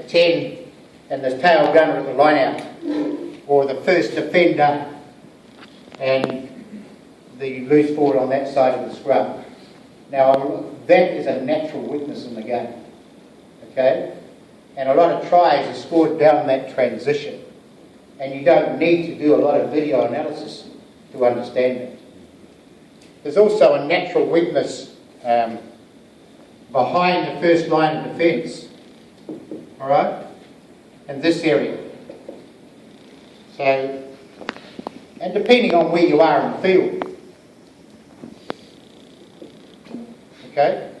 10 and the tail gunner at the line out, or the first defender and the loose forward on that side of the scrum. Now, that is a natural weakness in the game, okay? And a lot of tries are scored down that transition, and you don't need to do a lot of video analysis to understand it. There's also a natural weakness behind the first line of defence, all right, in this area. So, and depending on where you are in the field, okay?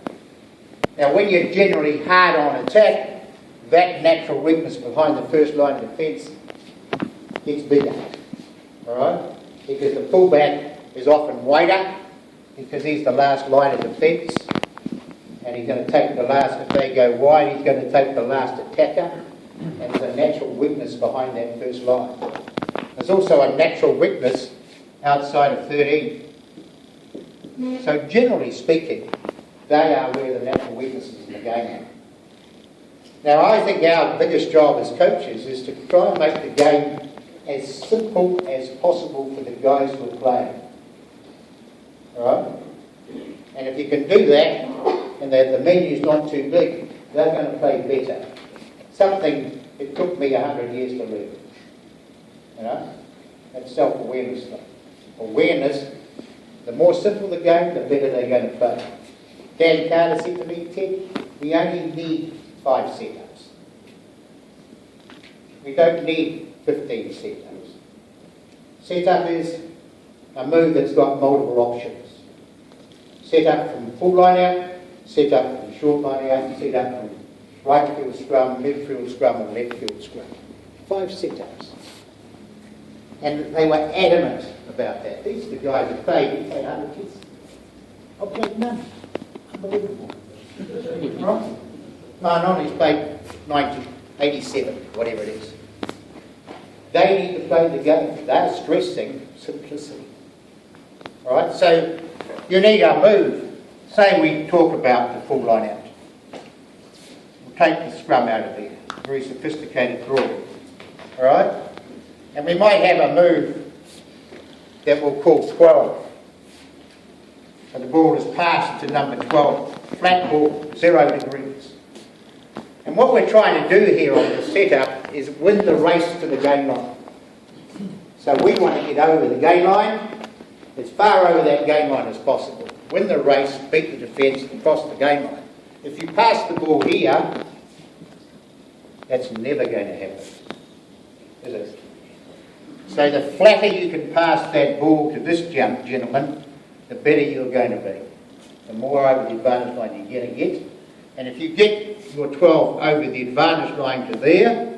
Now, when you're generally hard on attack, that natural weakness behind the first line of defence gets bigger, all right? Because the fullback is often wider, because he's the last line of defence, and he's going to take the last, if they go wide, he's going to take the last attacker, and there's a natural weakness behind that first line. There's also a natural weakness outside of 13. So generally speaking, they are where the natural weaknesses in the game are. Now, I think our biggest job as coaches is to try and make the game as simple as possible for the guys who are playing. Alright? And if you can do that, and the menu's not too big, they're going to play better. Something it took me 100 years to learn. You know? That's self-awareness stuff. Awareness, the more simple the game, the better they're going to play. Dan Carter said to me, Ted, we only need 5 setups. We don't need 15 setups. Setup is a move that's got multiple options. Set up from full line out, set up from short line out, set up from right field scrum, midfield scrum, and left field scrum. 5 setups. And they were adamant about that. These are the guys who played 100 kids. I played none. Unbelievable. Right? No, he's played 1987, whatever it is. They need to play the game. They're stressing simplicity. Alright, so you need a move. Say we talk about the full line out. We'll take the scrum out of there. Very sophisticated draw. Alright? And we might have a move that we'll call 12. So the ball is passed to number 12. Flat ball, 0 degrees. And what we're trying to do here on the setup is win the race to the game line. So we want to get over the game line, as far over that game line as possible. Win the race, beat the defence, and cross the game line. If you pass the ball here, that's never going to happen, is it? So the flatter you can pass that ball to this gentleman, the better you're going to be. The more over the advantage line you're going to get. And if you get your 12 over the advantage line to there,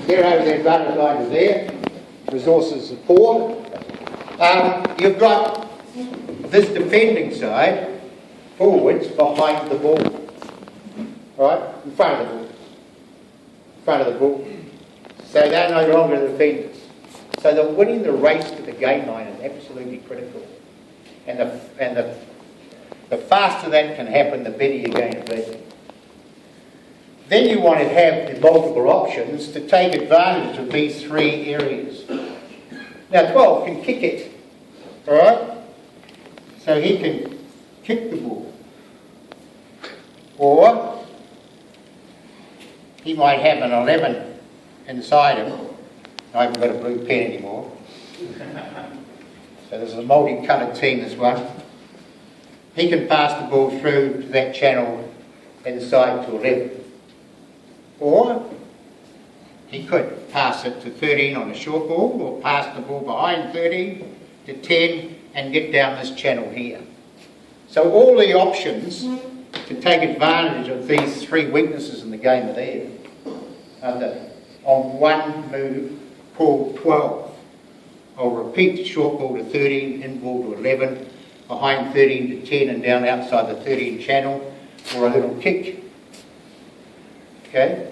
get over the advantage line to there, resources are poor, you've got this defending side, forwards, behind the ball. Right? In front of the ball. In front of the ball. So they're no longer the defenders. So the winning the race to the game line is absolutely critical. And the faster that can happen, the better you're going to be. Then you want to have the multiple options to take advantage of these 3 areas. Now 12 can kick it, alright? So he can kick the ball. Or he might have an 11 inside him. I haven't got a blue pen anymore. So there's a multi-coloured team, this one. He can pass the ball through to that channel inside to 11. Or he could pass it to 13 on a short ball, or pass the ball behind 13 to 10 and get down this channel here. So all the options to take advantage of these 3 weaknesses in the game are there. On one move called 12. I'll repeat, short ball to 13, in ball to 11, behind 13 to 10 and down outside the 13 channel, or a little kick. Okay?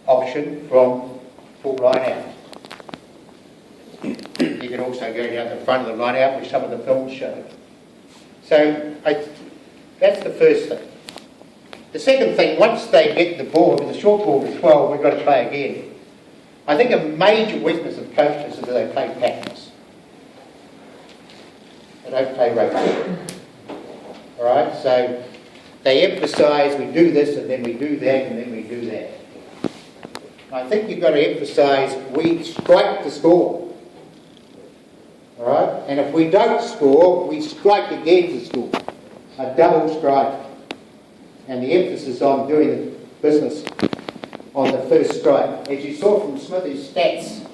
Option from full line out. You can also go down the front of the line out, which some of the films show. So that's the first thing. The second thing, once they get the ball, with the short ball to 12, we've got to play again. I think a major weakness of coaches is that they play patterns. They don't play rugby. All right, so they emphasise we do this and then we do that and then we do that. I think you've got to emphasise we strike to score. All right, and if we don't score, we strike again to score. A double strike. And the emphasis on doing the business on the first strike. As you saw from Smithy's stats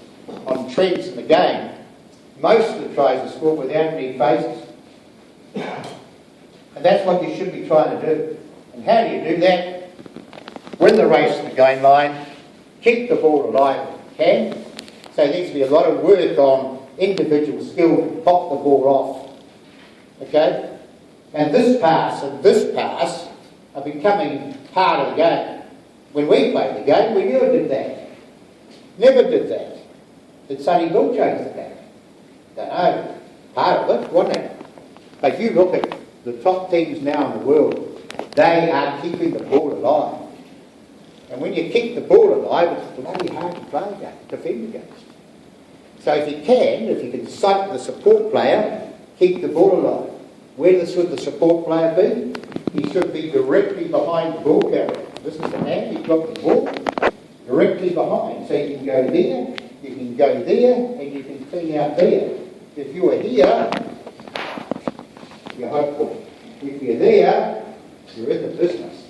on trends in the game, most of the tries are scored without any phases. And that's what you should be trying to do. And how do you do that? Win the race at the game line, keep the ball alive if you can. So there needs to be a lot of work on individual skill to pop the ball off. Okay? And this pass are becoming part of the game. When we played the game, we never did that. Never did that. Did Sonny Bill change the game? Don't know. Part of it, wasn't it? But if you look at the top teams now in the world, they are keeping the ball alive. And when you keep the ball alive, it's bloody hard to play against, defend against. So if you can sight the support player, keep the ball alive. Where should the support player be? He should be directly behind the ball carrier. This is the man, he's got the ball directly behind. So you can go there, you can go there, and you can clean out there. If you are here, you're hopeful. If you're there, you're in the business.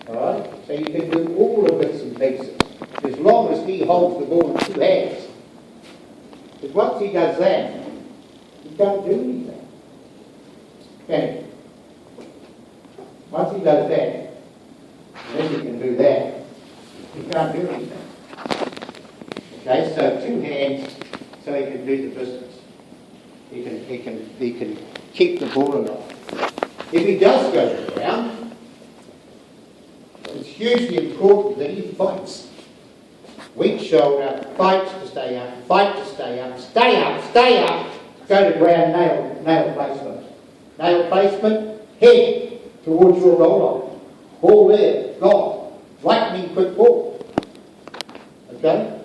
Alright? So you can do all the bits and pieces. As long as he holds the ball in two hands. Because once he does that, he can't do anything. Okay? Once he does that, then you can do that. You can't do anything. Okay, so two hands, so he can do the business. He can keep the ball alive. If he does go to the ground, it's hugely important that he fights. Weak shoulder, fights to stay up, fight to stay up, stay up, stay up. Go to ground, nail placement. Nail placement, head towards your roll line. Ball there, gone. Lightning quick ball. Okay?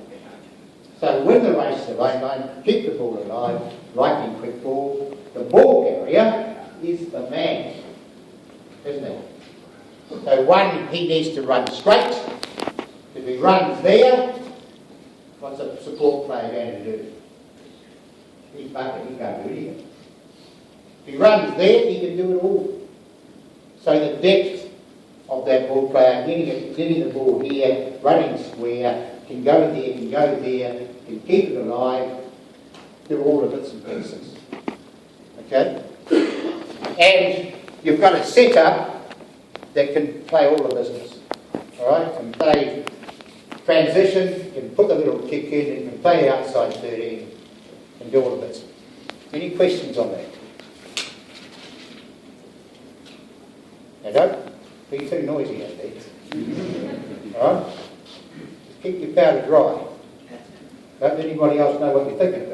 So win the race to the line, keep the ball alive, lightning quick ball. The ball carrier is the man, isn't it? So one, he needs to run straight. If he runs there, what's a support player going to do? He's bucket, he can't do anything. If he runs there, he can do it all. So the depth of that ball player, getting the ball here, running square, can go there, can keep it alive, do all the bits and pieces. Okay? And you've got a setup that can play all the business. Alright? Can play transition, can put the little kick in, and can play outside 13, and do all the bits. Any questions on that? Now don't be too noisy out there. Alright? Just keep your powder dry. Don't let anybody else know what you're thinking about.